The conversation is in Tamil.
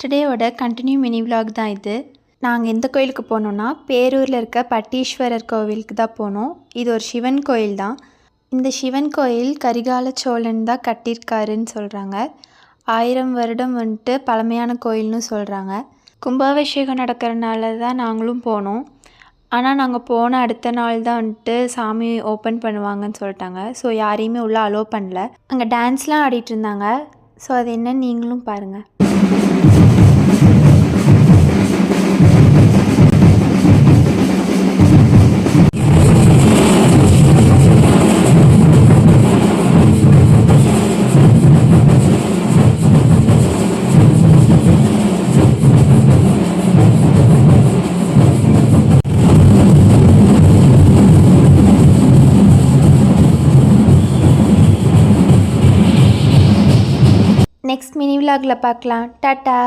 எஸ்டர்டேவோட கண்டினியூ மினி விலாக் தான் இது. நாங்கள் எந்த கோயிலுக்கு போனோம்னா பேரூரில் இருக்க பட்டீஸ்வரர் கோவிலுக்கு தான் போனோம். இது ஒரு சிவன் கோயில் தான். இந்த சிவன் கோயில் கரிகால சோழன் தான் கட்டியிருக்காருன்னு சொல்கிறாங்க. 1000 வருடம் வந்துட்டு பழமையான கோயில்னு சொல்கிறாங்க. கும்பாபிஷேகம் நடக்கிறனால தான் நாங்களும் போனோம். ஆனால் நாங்கள் போன அடுத்த நாள் தான் வந்துட்டு சாமி ஓப்பன் பண்ணுவாங்கன்னு சொல்லிட்டாங்க. ஸோ யாரையுமே உள்ளே அலோவ் பண்ணல. அங்கே டான்ஸ்லாம் ஆடிட்டு இருந்தாங்க. ஸோ அது என்னன்னு நீங்களும் பாருங்கள். நெக்ஸ்ட் மினி விலாகில் பார்க்கலாம். டாட்டா.